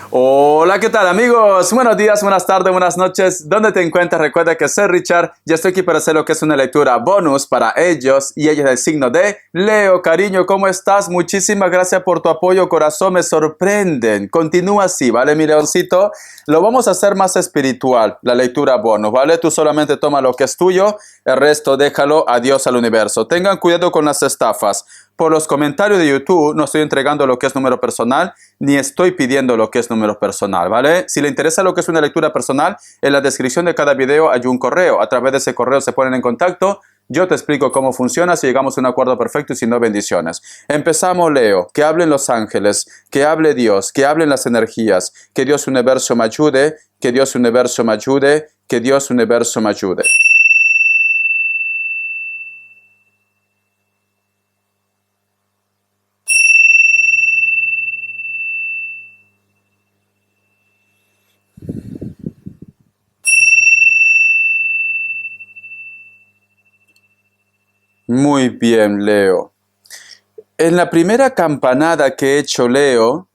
Hola, ¿qué tal amigos? Buenos días, buenas tardes, buenas noches. ¿Dónde te encuentras? Recuerda que soy Richard. Ya estoy aquí para hacer lo que es una lectura bonus para ellos y ellos del signo de Leo. Cariño, ¿cómo estás? Muchísimas gracias por tu apoyo, corazón. Me sorprenden. Continúa así, ¿vale, mi leoncito? Lo vamos a hacer más espiritual, la lectura bonus, ¿vale? Tú solamente toma lo que es tuyo, el resto déjalo a Dios, al universo. Tengan cuidado con las estafas. Por los comentarios de YouTube no estoy entregando lo que es número personal, ni estoy pidiendo lo que es número personal, ¿vale? Si le interesa lo que es una lectura personal, en la descripción de cada video hay un correo. A través de ese correo se ponen en contacto. Yo te explico cómo funciona, si llegamos a un acuerdo perfecto y si no, bendiciones. Empezamos, Leo. Que hablen los ángeles, que hable Dios, que hablen las energías. Que Dios universo me ayude, que Dios universo me ayude, que Dios universo me ayude. Muy bien, Leo. En la primera campanada que he hecho, Leo,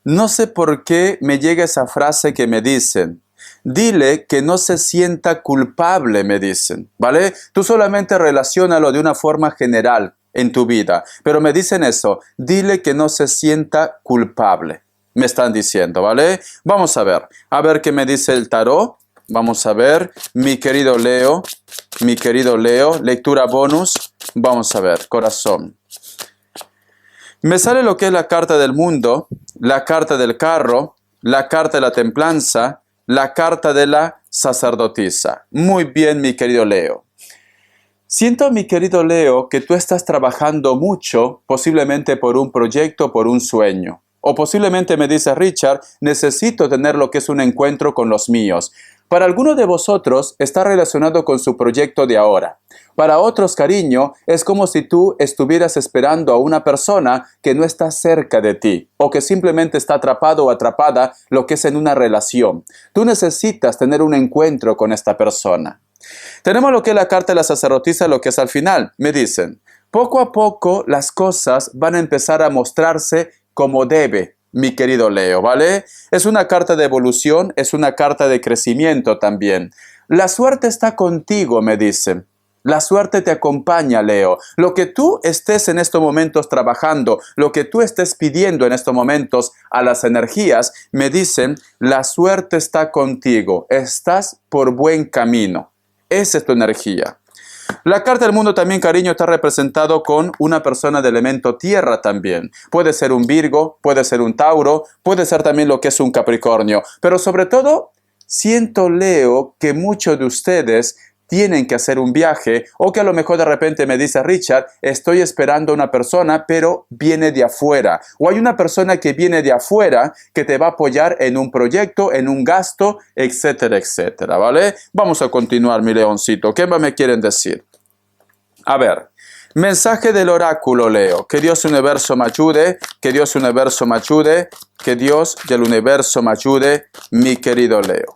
no sé por qué me llega esa frase que me dicen. Dile que no se sienta culpable, me dicen, ¿vale? Tú solamente relaciónalo de una forma general en tu vida, pero me dicen eso, dile que no se sienta culpable, me están diciendo, ¿vale? Vamos a ver qué me dice el tarot. Vamos a ver, mi querido Leo, lectura bonus. Vamos a ver, corazón. Me sale lo que es la carta del mundo, la carta del carro, la carta de la templanza, la carta de la sacerdotisa. Muy bien, mi querido Leo. Siento, mi querido Leo, que tú estás trabajando mucho, posiblemente por un proyecto, por un sueño. O posiblemente me dice Richard, necesito tener lo que es un encuentro con los míos. Para algunos de vosotros está relacionado con su proyecto de ahora. Para otros, cariño, es como si tú estuvieras esperando a una persona que no está cerca de ti o que simplemente está atrapado o atrapada lo que es en una relación. Tú necesitas tener un encuentro con esta persona. Tenemos lo que es la carta de la sacerdotisa, lo que es al final. Me dicen, poco a poco las cosas van a empezar a mostrarse como debe, mi querido Leo, ¿vale? Es una carta de evolución, es una carta de crecimiento también. La suerte está contigo, me dicen. La suerte te acompaña, Leo. Lo que tú estés en estos momentos trabajando, lo que tú estés pidiendo en estos momentos a las energías, me dicen, la suerte está contigo. Estás por buen camino. Esa es tu energía. La carta del mundo también, cariño, está representado con una persona de elemento tierra también. Puede ser un Virgo, puede ser un Tauro, puede ser también lo que es un Capricornio. Pero sobre todo, siento, Leo, que muchos de ustedes tienen que hacer un viaje o que a lo mejor de repente me dice Richard, estoy esperando a una persona pero viene de afuera, o hay una persona que viene de afuera que te va a apoyar en un proyecto, en un gasto, etcétera, etcétera, ¿vale? Vamos a continuar, mi leoncito. ¿Qué más me quieren decir? A ver, mensaje del oráculo, Leo. Que Dios universo me ayude, que Dios universo me ayude, que Dios del universo me ayude, mi querido Leo.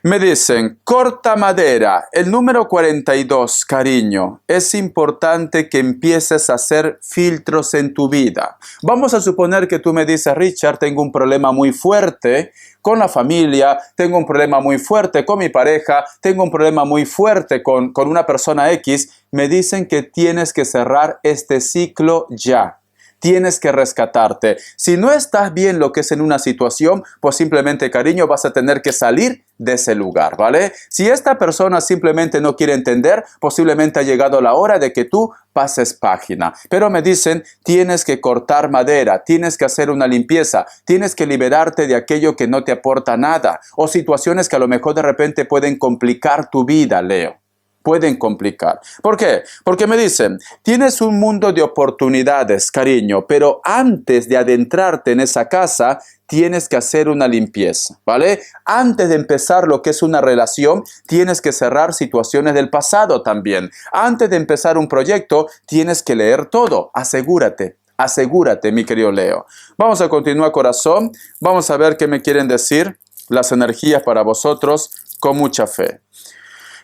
Me dicen, corta madera, el número 42, cariño, es importante que empieces a hacer filtros en tu vida. Vamos a suponer que tú me dices, Richard, tengo un problema muy fuerte con la familia, tengo un problema muy fuerte con mi pareja, tengo un problema muy fuerte con una persona X. Me dicen que tienes que cerrar este ciclo ya. Tienes que rescatarte. Si no estás bien lo que es en una situación, pues simplemente, cariño, vas a tener que salir de ese lugar, ¿vale? Si esta persona simplemente no quiere entender, posiblemente ha llegado la hora de que tú pases página. Pero me dicen, tienes que cortar madera, tienes que hacer una limpieza, tienes que liberarte de aquello que no te aporta nada o situaciones que a lo mejor de repente pueden complicar tu vida, Leo. Pueden complicar. ¿Por qué? Porque me dicen, tienes un mundo de oportunidades, cariño, pero antes de adentrarte en esa casa, tienes que hacer una limpieza, ¿vale? Antes de empezar lo que es una relación, tienes que cerrar situaciones del pasado también. Antes de empezar un proyecto, tienes que leer todo. Asegúrate. Asegúrate, mi querido Leo. Vamos a continuar, corazón. Vamos a ver qué me quieren decir las energías para vosotros con mucha fe.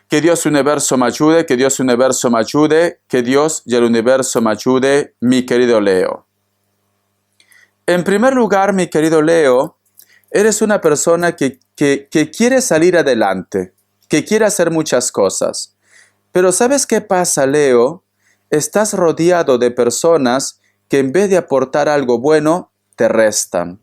Que Dios universo me ayude, que Dios universo me ayude, que Dios y el universo me ayude, mi querido Leo. En primer lugar, mi querido Leo, Eres una persona que quiere salir adelante, que quiere hacer muchas cosas. Pero ¿sabes qué pasa, Leo? Estás rodeado de personas que en vez de aportar algo bueno, te restan.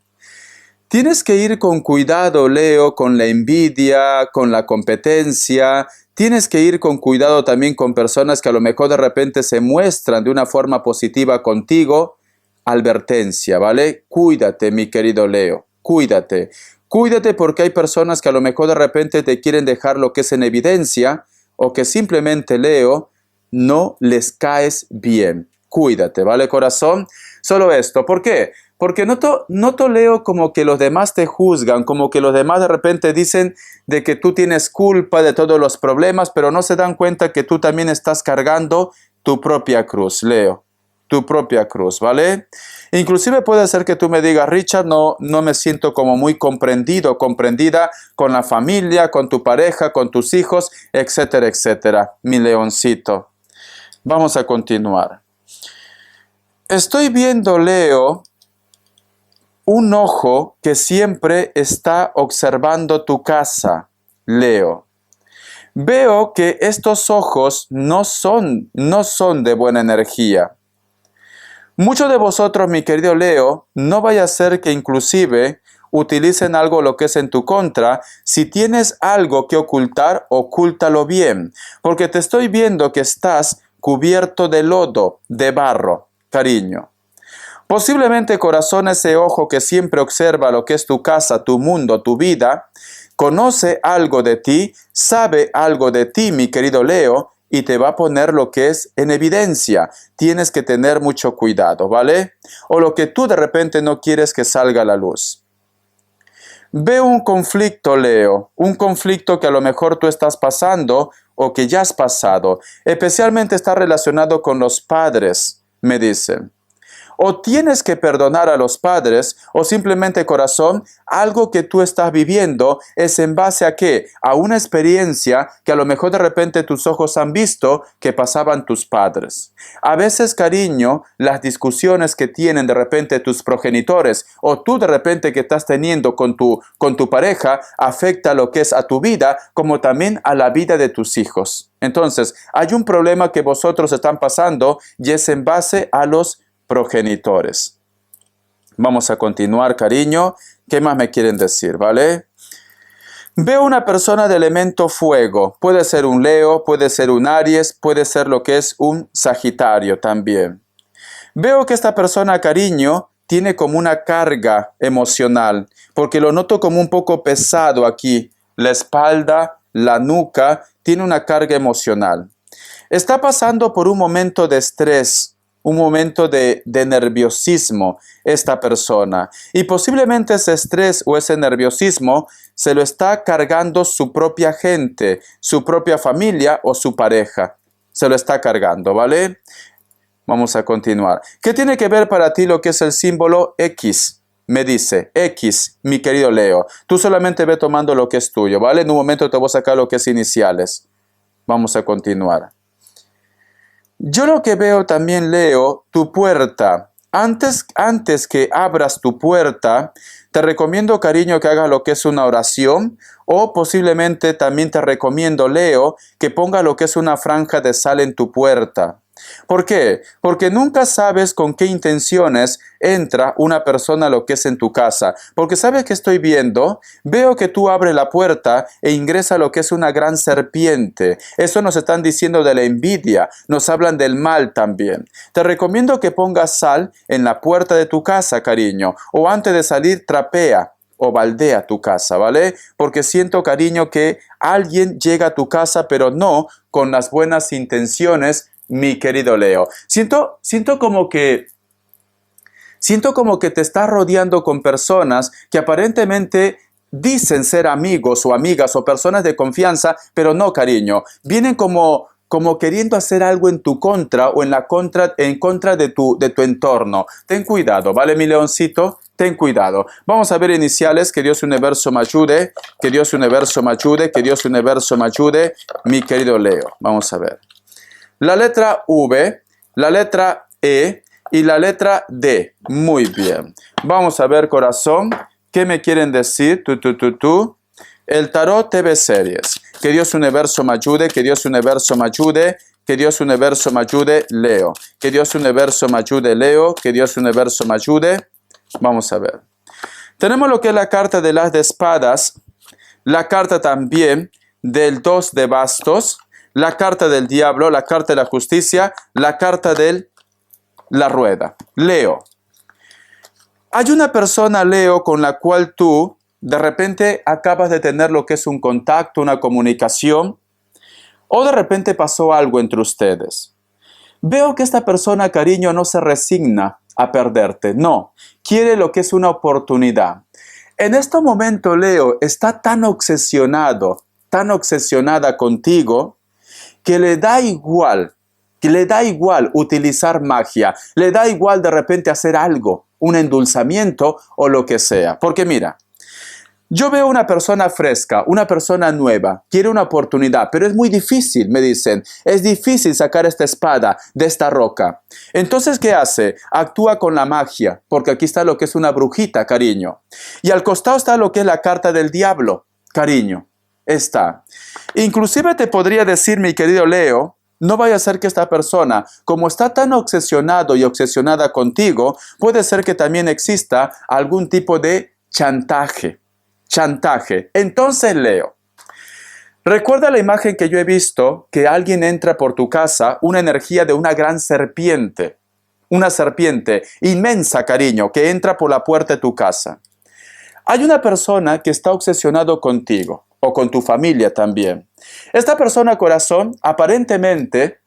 Tienes que ir con cuidado, Leo, con la envidia, con la competencia. Tienes que ir con cuidado también con personas que a lo mejor de repente se muestran de una forma positiva contigo. Advertencia, ¿vale? Cuídate, mi querido Leo, cuídate. Cuídate porque hay personas que a lo mejor de repente te quieren dejar lo que es en evidencia o que simplemente, Leo, no les caes bien. Cuídate, ¿vale, corazón? Solo esto. ¿Por qué? Porque noto, Leo, como que los demás te juzgan, como que los demás de repente dicen de que tú tienes culpa de todos los problemas, pero no se dan cuenta que tú también estás cargando tu propia cruz, Leo. Tu propia cruz, ¿vale? Inclusive puede ser que tú me digas, Richard, no me siento como muy comprendido, comprendida con la familia, con tu pareja, con tus hijos, etcétera, etcétera. Mi leoncito. Vamos a continuar. Estoy viendo, Leo, un ojo que siempre está observando tu casa, Leo. Veo que estos ojos no son de buena energía. Muchos de vosotros, mi querido Leo, no vaya a ser que inclusive utilicen algo lo que es en tu contra. Si tienes algo que ocultar, ocúltalo bien, porque te estoy viendo que estás cubierto de lodo, de barro, cariño. Posiblemente, corazón, ese ojo que siempre observa lo que es tu casa, tu mundo, tu vida, conoce algo de ti, sabe algo de ti, mi querido Leo, y te va a poner lo que es en evidencia. Tienes que tener mucho cuidado, ¿vale? O lo que tú de repente no quieres que salga a la luz. Veo un conflicto, Leo, un conflicto que a lo mejor tú estás pasando o que ya has pasado. Especialmente está relacionado con los padres, me dicen. O tienes que perdonar a los padres, o simplemente, corazón, algo que tú estás viviendo es en base a ¿qué? A una experiencia que a lo mejor de repente tus ojos han visto que pasaban tus padres. A veces, cariño, las discusiones que tienen de repente tus progenitores, o tú de repente que estás teniendo con tu pareja, afecta lo que es a tu vida, como también a la vida de tus hijos. Entonces, hay un problema que vosotros están pasando y es en base a los progenitores. Vamos a continuar, cariño. ¿Qué más me quieren decir, vale? Veo una persona de elemento fuego. Puede ser un Leo, puede ser un Aries, puede ser lo que es un Sagitario también. Veo que esta persona, cariño, tiene como una carga emocional, porque lo noto como un poco pesado aquí. La espalda, la nuca, tiene una carga emocional. Está pasando por un momento de estrés, un momento de nerviosismo esta persona. Y posiblemente ese estrés o ese nerviosismo se lo está cargando su propia gente, su propia familia o su pareja. Se lo está cargando, ¿vale? Vamos a continuar. ¿Qué tiene que ver para ti lo que es el símbolo X? Me dice, X, mi querido Leo. Tú solamente ve tomando lo que es tuyo, ¿vale? En un momento te voy a sacar lo que es iniciales. Vamos a continuar. Yo lo que veo también, Leo, tu puerta. Antes que abras tu puerta, te recomiendo, cariño, que hagas lo que es una oración, o posiblemente también te recomiendo, Leo, que pongas lo que es una franja de sal en tu puerta. ¿Por qué? Porque nunca sabes con qué intenciones entra una persona a lo que es en tu casa. Porque ¿sabes qué estoy viendo? Veo que tú abres la puerta e ingresa lo que es una gran serpiente. Eso nos están diciendo de la envidia, nos hablan del mal también. Te recomiendo que pongas sal en la puerta de tu casa, cariño, o antes de salir trapea o baldea tu casa, ¿vale? Porque siento, cariño, que alguien llega a tu casa, pero no con las buenas intenciones, mi querido Leo. Siento como que te estás rodeando con personas que aparentemente dicen ser amigos o amigas o personas de confianza, pero no, cariño. Vienen como queriendo hacer algo en tu contra o en contra de tu entorno. Ten cuidado, ¿vale, mi leoncito? Ten cuidado. Vamos a ver iniciales. Que Dios universo me ayude. Que Dios universo me ayude. Que Dios universo me ayude. Mi querido Leo. Vamos a ver. La letra V, la letra E y la letra D. Muy bien. Vamos a ver, corazón, ¿Qué me quieren decir? El tarot TV series. Que Dios universo me ayude, que Dios universo me ayude, que Dios universo me ayude, Leo. Que Dios universo me ayude, Leo. Que Dios universo me ayude. Vamos a ver. Tenemos lo que es la carta de las de espadas, la carta también del 2 de bastos, la carta del diablo, la carta de la justicia, la carta de la rueda. Leo. Hay una persona, Leo, con la cual tú de repente acabas de tener lo que es un contacto, una comunicación, o de repente pasó algo entre ustedes. Veo que esta persona, cariño, no se resigna a perderte, no, quiere lo que es una oportunidad. En este momento, Leo, está tan obsesionado, tan obsesionada contigo, que le da igual utilizar magia, le da igual de repente hacer algo, un endulzamiento o lo que sea. Porque mira, yo veo una persona fresca, una persona nueva, quiere una oportunidad, pero es muy difícil, me dicen. Es difícil sacar esta espada de esta roca. Entonces, ¿qué hace? Actúa con la magia, porque aquí está lo que es una brujita, cariño. Y al costado está lo que es la carta del diablo, cariño. Está. Inclusive te podría decir, mi querido Leo, no vaya a ser que esta persona, como está tan obsesionado y obsesionada contigo, puede ser que también exista algún tipo de chantaje. Chantaje. Entonces, Leo, recuerda la imagen que yo he visto, que alguien entra por tu casa, una energía de una gran serpiente, una serpiente inmensa, cariño, que entra por la puerta de tu casa. Hay una persona que está obsesionado contigo, o con tu familia también. Esta persona, corazón, aparentemente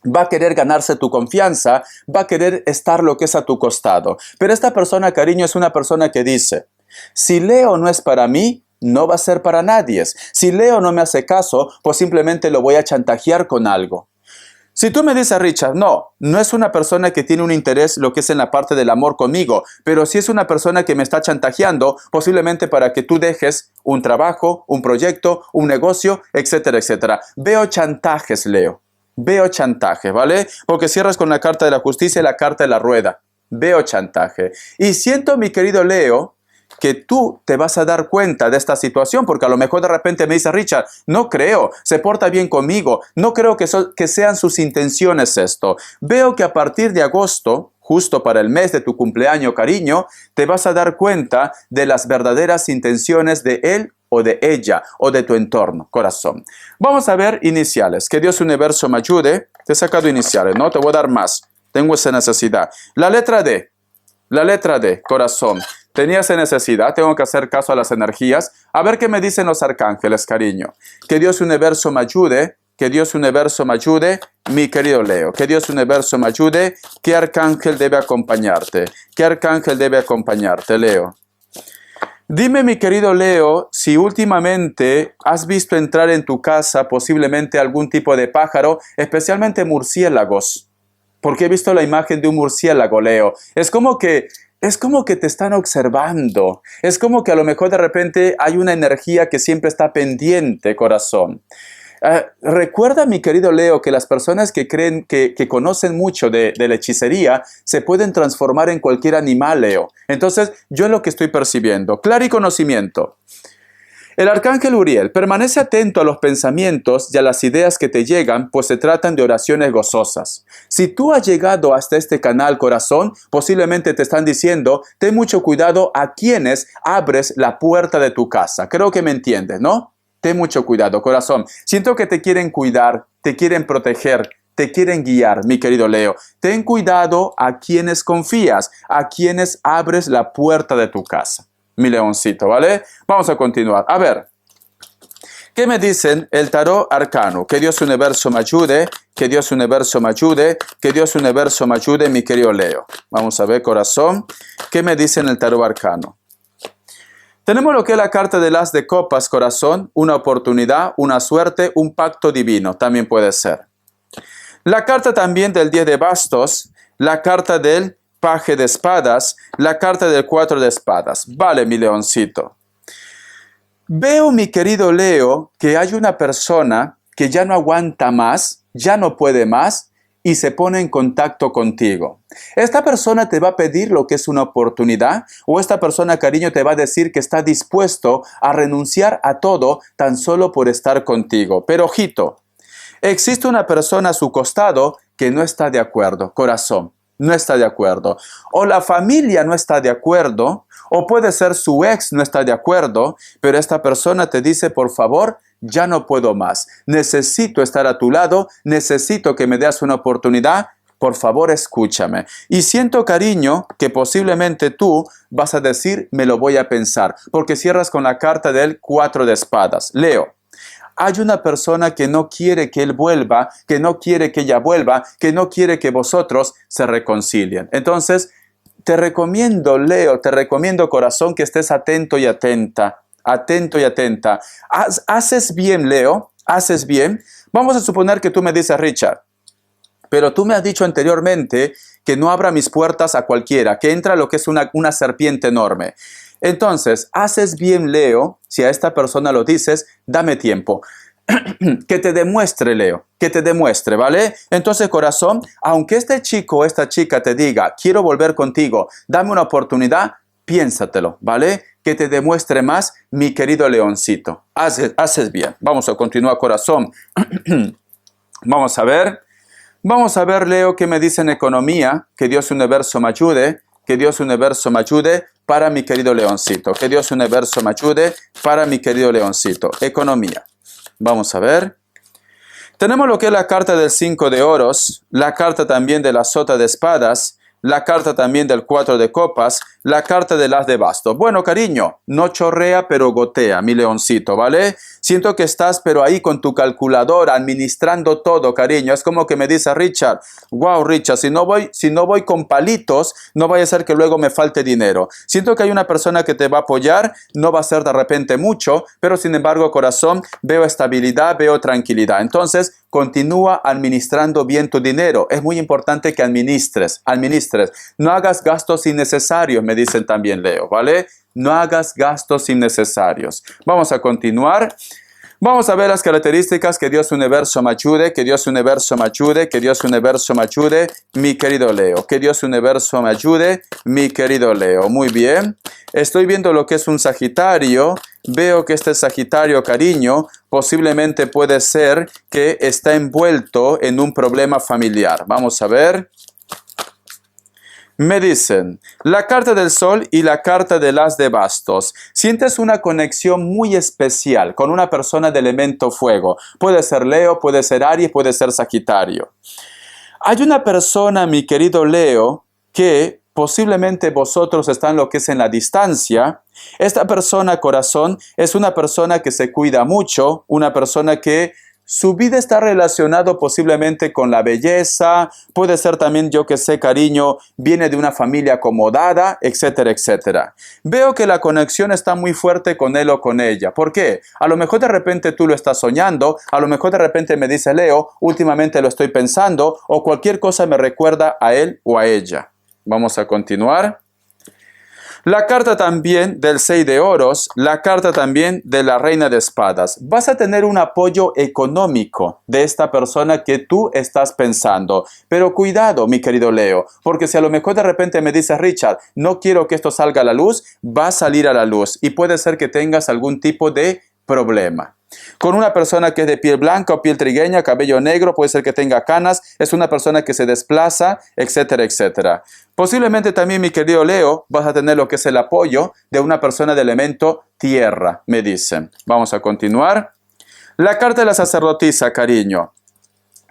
va a querer ganarse tu confianza, va a querer estar lo que es a tu costado. Pero esta persona, cariño, es una persona que dice: si Leo no es para mí, no va a ser para nadie. Si Leo no me hace caso, pues simplemente lo voy a chantajear con algo. Si tú me dices, Richard, no es una persona que tiene un interés lo que es en la parte del amor conmigo, pero sí es una persona que me está chantajeando, posiblemente para que tú dejes un trabajo, un proyecto, un negocio, etcétera, etcétera. Veo chantajes, Leo. Veo chantaje, ¿vale? Porque cierras con la carta de la justicia y la carta de la rueda. Veo chantaje. Y siento, mi querido Leo, que tú te vas a dar cuenta de esta situación, porque a lo mejor de repente me dice, Richard, no creo, se porta bien conmigo, no creo que sean sus intenciones esto. Veo que a partir de agosto, justo para el mes de tu cumpleaños, cariño, te vas a dar cuenta de las verdaderas intenciones de él o de ella o de tu entorno, corazón. Vamos a ver iniciales. Que Dios universo me ayude. Te he sacado iniciales, ¿no? Te voy a dar más. Tengo esa necesidad. La letra D, corazón. Tenía esa necesidad, tengo que hacer caso a las energías. A ver qué me dicen los arcángeles, cariño. Que Dios universo me ayude, que Dios universo me ayude, mi querido Leo. Que Dios universo me ayude. ¿Qué arcángel debe acompañarte? ¿Qué arcángel debe acompañarte, Leo? Dime, mi querido Leo, si últimamente has visto entrar en tu casa posiblemente algún tipo de pájaro, especialmente murciélagos. Porque he visto la imagen de un murciélago, Leo. Es como que te están observando. Es como que a lo mejor de repente hay una energía que siempre está pendiente, corazón. Recuerda, mi querido Leo, que las personas que creen que conocen mucho de la hechicería se pueden transformar en cualquier animal, Leo. Entonces, yo es lo que estoy percibiendo. Claro y conocimiento. El arcángel Uriel, permanece atento a los pensamientos y a las ideas que te llegan, pues se tratan de oraciones gozosas. Si tú has llegado hasta este canal, corazón, posiblemente te están diciendo, ten mucho cuidado a quienes abres la puerta de tu casa. Creo que me entiendes, ¿no? Ten mucho cuidado, corazón. Siento que te quieren cuidar, te quieren proteger, te quieren guiar, mi querido Leo. Ten cuidado a quienes confías, a quienes abres la puerta de tu casa. Mi leoncito, ¿vale? Vamos a continuar. A ver, ¿qué me dicen el tarot arcano? Que Dios universo me ayude, que Dios universo me ayude, que Dios universo me ayude, mi querido Leo. Vamos a ver, corazón, ¿qué me dicen el tarot arcano? Tenemos lo que es la carta del as de copas, corazón, una oportunidad, una suerte, un pacto divino, también puede ser. La carta también del 10 de bastos, la carta del paje de espadas, la carta del 4 de espadas. Vale, mi leoncito. Veo, mi querido Leo, que hay una persona que ya no aguanta más, ya no puede más, y se pone en contacto contigo. Esta persona te va a pedir lo que es una oportunidad, o esta persona, cariño, te va a decir que está dispuesto a renunciar a todo tan solo por estar contigo. Pero ojito, existe una persona a su costado que no está de acuerdo, corazón. No está de acuerdo. O la familia no está de acuerdo, o puede ser su ex no está de acuerdo, pero esta persona te dice, por favor, ya no puedo más. Necesito estar a tu lado, necesito que me des una oportunidad, por favor escúchame. Y siento, cariño, que posiblemente tú vas a decir, me lo voy a pensar, porque cierras con la carta del 4 de espadas. Leo. Hay una persona que no quiere que él vuelva, que no quiere que ella vuelva, que no quiere que vosotros se reconcilien. Entonces, te recomiendo, Leo, te recomiendo, corazón, que estés atento y atenta. Atento y atenta. Haces bien, Leo, haces bien. Vamos a suponer que tú me dices, Richard, pero tú me has dicho anteriormente que no abra mis puertas a cualquiera, que entra lo que es una serpiente enorme. Entonces, haces bien, Leo, si a esta persona lo dices, dame tiempo. Que te demuestre, Leo, que te demuestre, ¿vale? Entonces, corazón, aunque este chico o esta chica te diga, quiero volver contigo, dame una oportunidad, piénsatelo, ¿vale? Que te demuestre más, mi querido leoncito. Haces bien. Vamos a continuar, corazón. Vamos a ver, Leo, qué me dice en economía. Que Dios universo me ayude. Que Dios universo me ayude para mi querido leoncito. Que Dios universo me ayude para mi querido leoncito. Economía. Vamos a ver. Tenemos lo que es la carta del 5 de oros, la carta también de la sota de espadas, la carta también del 4 de copas, la carta del as de bastos. Bueno, cariño, no chorrea pero gotea, mi leoncito, ¿vale? Siento que estás pero ahí con tu calculadora administrando todo, cariño. Es como que me dice Richard, wow, Richard, si no voy con palitos, no vaya a ser que luego me falte dinero. Siento que hay una persona que te va a apoyar, no va a ser de repente mucho, pero sin embargo, corazón, veo estabilidad, veo tranquilidad. Entonces, continúa administrando bien tu dinero. Es muy importante que administres. No hagas gastos innecesarios, me dicen también, Leo, ¿vale? No hagas gastos innecesarios. Vamos a continuar. Vamos a ver las características. Que Dios universo me ayude, que Dios universo me ayude, que Dios universo me ayude, mi querido Leo. Que Dios universo me ayude, mi querido Leo. Muy bien. Estoy viendo lo que es un Sagitario. Veo que este Sagitario, cariño, posiblemente puede ser que está envuelto en un problema familiar. Vamos a ver. Me dicen, la carta del sol y la carta del as de bastos. Sientes una conexión muy especial con una persona de elemento fuego. Puede ser Leo, puede ser Aries, puede ser Sagitario. Hay una persona, mi querido Leo, que posiblemente vosotros están lo que es en la distancia. Esta persona, corazón, es una persona que se cuida mucho, una persona que su vida está relacionada posiblemente con la belleza, puede ser también, yo que sé, cariño, viene de una familia acomodada, etcétera, etcétera. Veo que la conexión está muy fuerte con él o con ella. ¿Por qué? A lo mejor de repente tú lo estás soñando, a lo mejor de repente me dice Leo, últimamente lo estoy pensando, o cualquier cosa me recuerda a él o a ella. Vamos a continuar. La carta también del 6 de oros, la carta también de la reina de espadas. Vas a tener un apoyo económico de esta persona que tú estás pensando. Pero cuidado, mi querido Leo, porque si a lo mejor de repente me dices, Richard, no quiero que esto salga a la luz, va a salir a la luz y puede ser que tengas algún tipo de problema. Con una persona que es de piel blanca o piel trigueña, cabello negro, puede ser que tenga canas, es una persona que se desplaza, etcétera, etcétera. Posiblemente también, mi querido Leo, vas a tener lo que es el apoyo de una persona de elemento tierra, me dicen. Vamos a continuar. La carta de la sacerdotisa, cariño.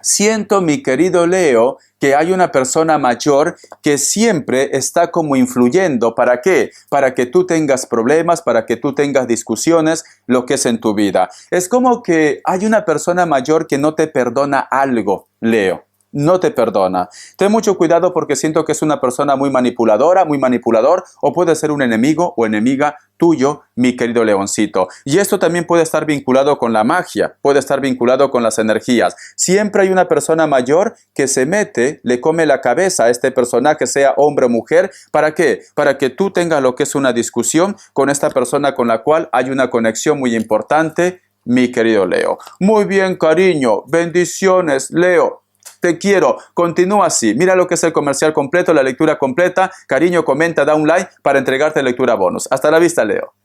Siento, mi querido Leo, que hay una persona mayor que siempre está como influyendo. ¿Para qué? Para que tú tengas problemas, para que tú tengas discusiones, lo que es en tu vida. Es como que hay una persona mayor que no te perdona algo, Leo. No te perdona. Ten mucho cuidado porque siento que es una persona muy manipuladora, muy manipulador, o puede ser un enemigo o enemiga tuyo, mi querido leoncito. Y esto también puede estar vinculado con la magia, puede estar vinculado con las energías. Siempre hay una persona mayor que se mete, le come la cabeza a este personaje, sea hombre o mujer. ¿Para qué? Para que tú tengas lo que es una discusión con esta persona con la cual hay una conexión muy importante, mi querido Leo. Muy bien, cariño. Bendiciones, Leo. te quiero, continúa así. Mira lo que es el comercial completo, la lectura completa. Cariño, comenta, da un like para entregarte lectura bonus. Hasta la vista, Leo.